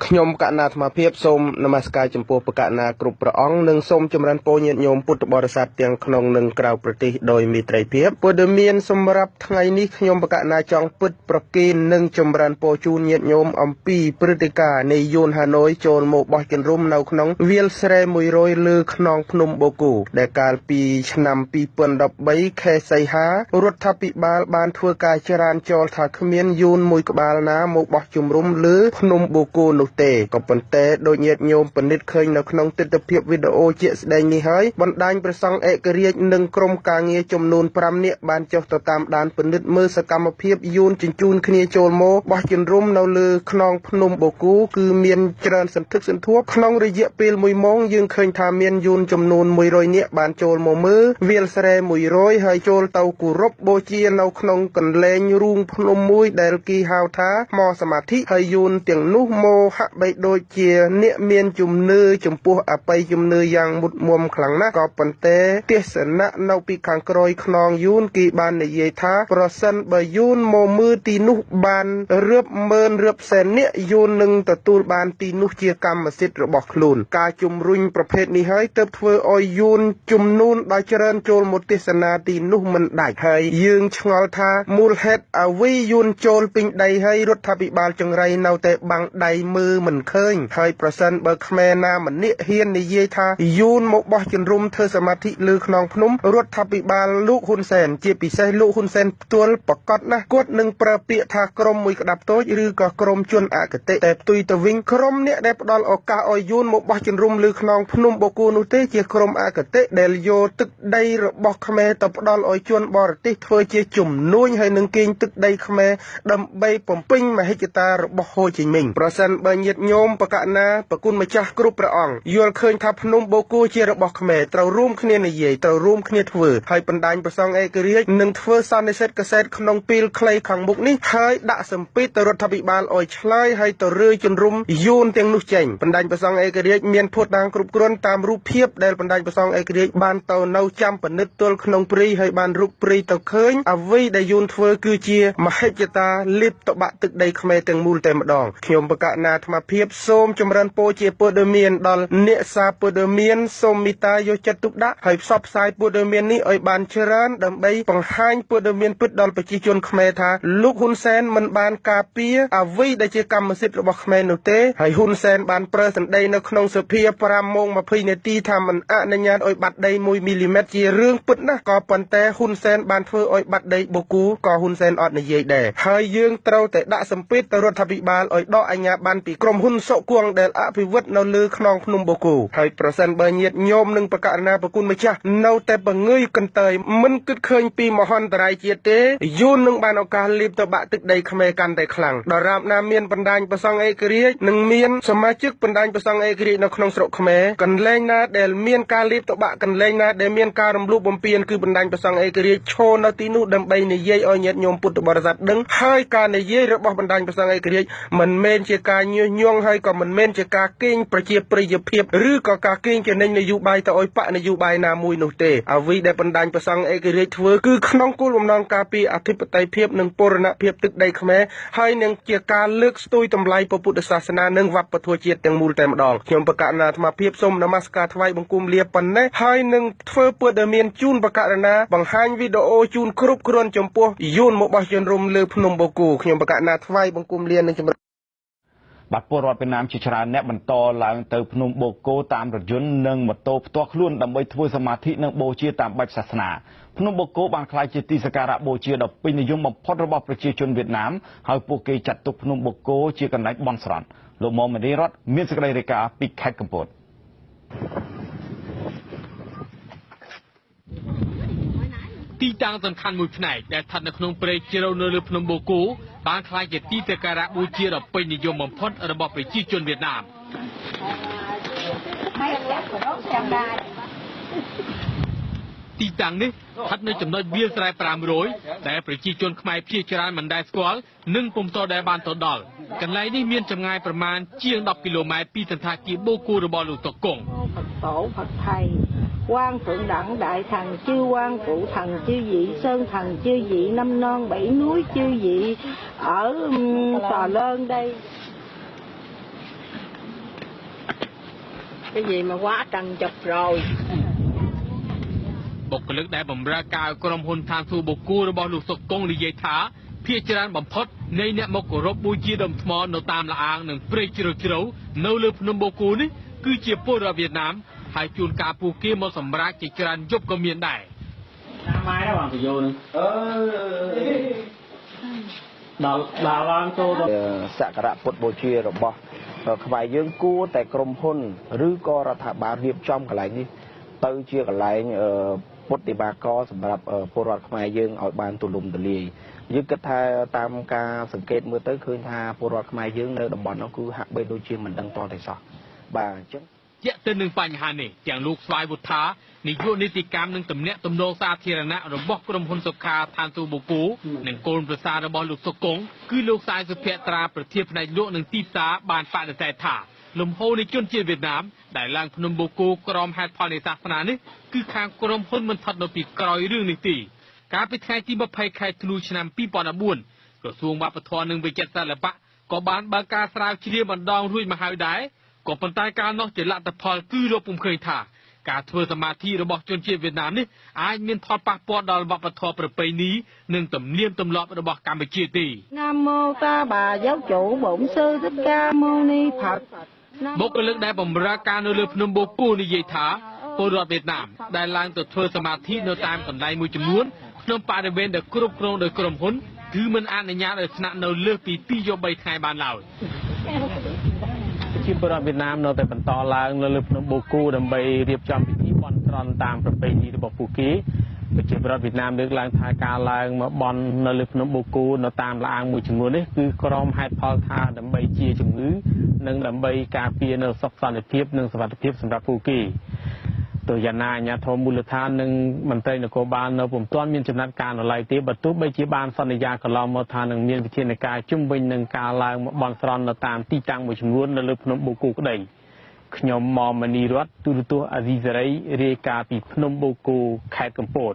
ខ្ញុំ កណ្ណាអាត្មាភាពសូមនមស្ការចំពោះព្រះកណ្ណាគ្រប់ព្រះអង្គនិងសូមចម្រើនពរញាតិញោមពុទ្ធបរិស័ទទាំងក្នុងនិងក្រៅប្រទេសដោយមេត្រីភាពព័ត៌មានសម្រាប់ថ្ងៃនេះខ្ញុំព្រះកណ្ណាចង់ពិតប្រគេននិងចម្រើនពរជូនញាតិញោមអំពីព្រឹត្តិការណ៍នៃយួនហាណូយចូលមកបោះជំរំនៅក្នុងវាលស្រែ100លើខ្នងភ្នំបូកូដែលកាលពីឆ្នាំ2013ខែសីហារដ្ឋាភិបាលបានធ្វើការចរាចរណ៍ថាគ្មានយួនមួយក្បាលណាមកបោះជំរំលើភ្នំបូកូនោះទេក៏ប៉ុន្តែដោយញាតិញោមពិនិត្យឃើញនៅក្នុងទិដ្ឋភាពវីដេអូជាក់ស្ដែងនេះហើយបណ្ដាញព្រះសង្ឃឯករាជ្យនិងក្រុមការងារចំនួន5នាក់បានចុះទៅតាមដានពិនិត្យមើលសកម្មភាពយួនជញ្ជូនគ្នាចូលមកបោះជំរំនៅលើខ្នងភ្នំបូកូគឺមានច្រើនសន្ធឹកសន្ធាប់ក្នុងរយៈពេល1ម៉ោងយើងឃើញថាមានយួនចំនួន100នាក់បានចូលមកមើលវាលស្រែ100ហើយចូលទៅគោរពបូជានៅក្នុងកន្លែងរូងភ្នំមួយដែលគេហៅថាថ្មសមាធិហើយយួនទាំងនោះមកហាក់បីដូចជាអ្នកមានជំនឿចំពោះអបិយជំនឿយ៉ាងមុតមមខ្លាំងណាស់ក៏ប៉ុន្តែទេសនៈនៅពីខាងក្រោយខ្នងយួនគេបាននិយាយថាប្រសិនបើយួនមកមើលទីនោះបានរៀបម៉ឺនរៀបសែននាក់យួននឹងទទួលបានទីនោះជាកម្មសិទ្ធិរបស់ខ្លួនការជំរុញប្រភេទនេះហើយទើបធ្វើឲ្យយួនជំនួនដល់ច្រើនចូលមកទេសនាទីនោះមិនដាច់ហើយយើងឆ្ងល់ថាមូលហេតុអ្វីយួនចូលពេញដីហើយរដ្ឋាភិបាលចង្រៃនៅតែបាំងដៃមើលមិនឃើញហើយប្រសិនបើខ្មែរណាម្នាក់ហ៊ាននិយាយថាយួនមកបោះជំរំធ្វើសមាធិលើខ្នងភ្នំរដ្ឋាភិបាលលោកហ៊ុនសែនជាពិសេសលោកហ៊ុនសែនផ្ទាល់ប្រកាសណាស់គាត់នឹងប្រើពាក្យថាក្រុមមួយក្តាប់តូចឬក៏ក្រុមជនអគតិតែផ្ទុយទៅវិញក្រុមអ្នកដែលផ្ដល់ឱកាសឲ្យយួនមកបោះជំរំលើខ្នងភ្នំបូកូនោះទេជាក្រុមអគតិដែលយកទឹកដីរបស់ខ្មែរទៅផ្ដល់ឲ្យជនបរទេសធ្វើជាជំនួញហើយនឹងកេងទឹកដីខ្មែរដើម្បីបំពេញមហិច្ឆតារបស់ហូជីមិញប្រសិនបើញាតិញោមបកណាប្រគុណម្ចាស់គ្រប់ព្រះអង្គយល់ឃើញថាភ្នំបូកូជារបស់ខ្មែរត្រូវរួមគ្នានិយាយត្រូវរួមគ្នាធ្វើហើយបណ្ដាញប្រសងឯករាជ្យនឹងធ្វើសន្និសីទកសែតក្នុងពេលខ្លីខាងមុខនេះហើយដាក់សម្ពាធទៅរដ្ឋាភិបាលឲ្យឆ្លើយហើយទៅរើជំរុំយួនទាំងនោះចេញបណ្ដាញប្រសងឯករាជ្យមានភូតតាំងគ្រប់គ្រាន់តាមរូបភាពដែលបណ្ដាញប្រសងឯករាជ្យបានទៅនៅចាំពិនិត្យទល់ក្នុងព្រៃហើយបានរូបព្រៃទៅឃើញអ្វីដែលយួនធ្វើគឺជាមហិច្ឆតាលេបតបាក់ទឹកដីខ្មែរទាំងមូលតែម្ដងខ្ញុំបកណាអាត្មាភាពសូមចម្រើនពរជាព័ត៌មានដល់អ្នកសារព័ត៌មានសូមមេត្តាយកចិត្តទុកដាក់ហើយផ្សព្វផ្សាយព័ត៌មាននេះឲ្យបានច្រើនដើម្បីបង្ហាញព័ត៌មានពិតដល់ប្រជាជនខ្មែរថាលោកហ៊ុនសែនមិនបានការពារអ្វីដែលជាកម្មសិទ្ធិរបស់ខ្មែរនោះទេហើយហ៊ុនសែនបានប្រើសម្ដីនៅក្នុងសភា5ម៉ោង20នាទីថាមិនអនុញ្ញាតឲ្យបាត់ដី1មីលីម៉ែត្រជារឿងពិតណាស់ក៏ប៉ុន្តែហ៊ុនសែនបានធ្វើឲ្យបាត់ដីបូកូក៏ហ៊ុនសែនអត់និយាយដែរហើយយើងត្រូវតែដាក់សម្ពាធទៅរដ្ឋាភិបាលឲ្យដកអាជ្ញាប័ណ្ណពីក្រុមហ៊ុនសុកគួងដែលអភិវឌ្ឍនៅលើខ្នងភ្នំបូកូហើយប្រសិនបើញាតិញោមនិងប្រកាសណាប្រគុណម្ចាស់នៅតែបង្ងើយកន្តើយមិនគិតឃើញពីមហន្តរាយជាតិទេយួននឹងបានឱកាសលេបទៅបាក់ទឹកដីខ្មែរកាន់តែខ្លាំងដរាបណាមានបណ្ដាញប្រសង់ឯករាជ្យនិងមានសមាជិកបណ្ដាញប្រសង់ឯករាជ្យនៅក្នុងស្រុកខ្មែរកន្លែងណាដែលមានការលេបទៅបាក់កន្លែងណាដែលមានការរំលោភបំពានគឺបណ្ដាញប្រសង់ឯករាជ្យឈរនៅទីនោះដើម្បីនិយាយឲ្យញាតិញោមពុទ្ធបរិស័ទដឹងហើយការនិយាយរបស់បណ្ដាញប្រសង់ឯករាជ្យមិនមែនជាការញុះញង់ហើយក៏មិនមែនជាការកេងប្រជាប្រិយភាពឬក៏ការកេងចំណេញនយោបាយទៅឲ្យបកនយោបាយណាមួយនោះទេអ្វីដែលបណ្ដាញប្រសង់ឯករាជ្យធ្វើគឺក្នុងគោលបំណងការពារអធិបតេយ្យភាពនិងបូរណភាពទឹកដីខ្មែរហើយនឹងជាការលើកស្ទួយតម្លៃពុទ្ធសាសនានិងវប្បធម៌ជាតិទាំងមូលតែម្ដងខ្ញុំបកណាអាត្មាភាពសូមនមស្ការថ្វាយបង្គំលាប៉ុណ្ណេះហើយនឹងធ្វើព័ត៌មានជូនបកណាបង្ហាញវីដេអូជូនគ្រប់គ្រាន់ចំពោះយួនមកបោះជំរំលើភ្នំបូកូខ្ញុំបកណាថ្វាយបង្គំលានឹងជំរាបបាទពលរដ្ឋវៀតណាមជាច្រើនអ្នកបន្តឡើងទៅភ្នំបូកូតាមរថយន្តនិងម៉ូតូផ្ទាល់ខ្លួនដើម្បីធ្វើសមាធិនិងបូជាតាមបែបសាសនាភ្នំបូកូបានក្លាយជាទីសក្ការៈបូជាដ៏ពេញនិយមបំផុតរបស់ប្រជាជនវៀតណាមហើយពួកគេចាត់ទុកភ្នំបូកូជាកន្លែងបន់ស្រន់លោកមុំមនីរតមានសេចក្តីរាយការណ៍ពីខេត្តកំពតទីតាំងសំខាន់មួយផ្នែកដែលស្ថិតនៅក្នុងព្រៃជ្រៅនៅលើភ្នំបូកូបានក្លាយជាទីសក្ការៈបូជាដ៏ពេញនិយមបំផុតរបស់ប្រជាជនវៀតណាមទីតាំងនេះស្ថិតនៅចំណុចវាលស្រែ500ដែលប្រជាជនខ្មែរភាគច្រើនមិនដែលស្គាល់និងពុំទាល់ដែលបានទៅដល់កន្លែងនេះមានចម្ងាយប្រមាណជាង10គីឡូម៉ែត្រពីសន្តាគារបូកូរបស់លោកតុកគង់Phật thầy Quan Phượng Đặng Đại Thần Chư Quan Phụ Thần Chư Vị Sơn Thần Chư Vị Năm Non Bảy Núi Chư Vị ở Tòa Lơn đây cái gì mà quá trần chập rồi បុគ្គលិកដែលបម្រើការក្រុមហ៊ុនឋានសួគ៌បូកូរបស់លោកសុកកុងនិយាយថាភាគច្រើនបំផុតនៃអ្នកមកគោរពបូជាដុំថ្មនៅតាមលអាងនិងព្រៃជ្រៅជ្រៅនៅលើភ្នំបូកូនេះគឺជាពលរដ្ឋវៀតណាមហើយជួនកាលពួកគេមកសម្រាកជាច្រើនយប់ក៏មានដែរ mai đó bạn phải vô nữa đào lan tô đó សក្ការៈពុទ្ធបូជារបស់ក្បែរយើងគួរតែក្រុមហ៊ុនឬក៏រដ្ឋាភិបាលរៀបចំកន្លែងនេះទៅជាកន្លែងពុទ្ធិបាករសម្រាប់ពលរដ្ឋខ្មែរយើងឲ្យបានទូលំទូលាយយើងគិតថាតាមការសង្កេតមើលទៅឃើញថាពលរដ្ឋខ្មែរយើងនៅតំបន់នោះគឺហាក់បីដូចជាមិនដឹងតតែសោះបាទអញ្ចឹង ជាក់ទៅនឹងបញ្ហានេះទាំងលោកស្វាយវុធានាយកនីតិកម្មនឹងទំនាក់ទំនងសាធារណៈរបស់ក្រុមហ៊ុនសុខាឋានទូបូកូនិងកូនប្រសាររបស់លោកសុកកុងគឺលោកសាយសុភ័ត្រាប្រធានផ្នែកលក់និងទីផ្សារបានបដិសេធថាលំហូរនៃជនជាតិវៀតណាមដែលឡើងភ្នំបូកូក្រោមហេតុផលនៃសាសនានេះគឺខាងក្រុមហ៊ុនមិនថត់នៅពីក្រោយរឿងនេះទេកាលពីថ្ងៃទី20ខែធ្នូឆ្នាំ2014ក្រសួងវប្បធម៌និងវិចិត្រសិល្បៈក៏បានបើកការស្រាវជ្រាវបណ្ដងរួចមកហើយដែរក៏ប៉ុន្តែការនោះជាលទ្ធផលគឺរកពុំឃើញថាការធ្វើសមាធិរបស់ជនជាតិវៀតណាមនេះអាចមានផលប៉ះពាល់ដល់វប្បធម៌ប្រពៃណីនិងទំនៀមទម្លាប់របស់កម្ពុជាទេ Nam mô Ta Bà Giáo chủ Bổn sư Thích Ca Mâu Ni Phật បុគ្គលិកដែលបម្រើការនៅលើភ្នំបូកូនិយាយថាពលរដ្ឋវៀតណាមដែលឡើងទៅធ្វើសមាធិនៅតាមកន្លែងមួយចំនួនក្នុងបរិវេណដែលគ្រប់គ្រងដោយក្រុមហ៊ុនគឺមិនអនុញ្ញាតឲ្យស្នាក់នៅលើសពី2យក3ថ្ងៃបានឡើយ ជាពលរដ្ឋវៀតណាមនៅតែបន្តឡើងនៅលើភ្នំបូកូដើម្បីរៀបចំពិធីបន់ស្រន់តាមប្រពៃណីរបស់ពួកគេប្រជាពលរដ្ឋវៀតណាមលើកឡើងថាការឡើងមកបន់នៅលើភ្នំបូកូនៅតាមលអាងមួយចំនួននេះគឺក្រុមហេតុផលថាដើម្បីជាជំងឺនិងដើម្បីការពារនៅសុខសន្តិភាពនិងសុវត្ថិភាពសម្រាប់ពួកគេទៅយ៉ាងណាអាជ្ញាធរមូលដ្ឋាននិងមន្ត្រីនគរបាលនៅពុំទាន់មានចំណាត់ការនៅឡើយទេបើទោះបីជាបានសន្យាកន្លងមកថានឹងមានវិធានការជំវិញនឹងការឡើងមកបន់ស្រន់នៅតាមទីតាំងមួយចំនួននៅលើភ្នំបូកូក្តីខ្ញុំម៉មនីរតទូរទស្សន៍អាស៊ីសេរីរាយការណ៍ពីភ្នំបូកូខេត្តកំពត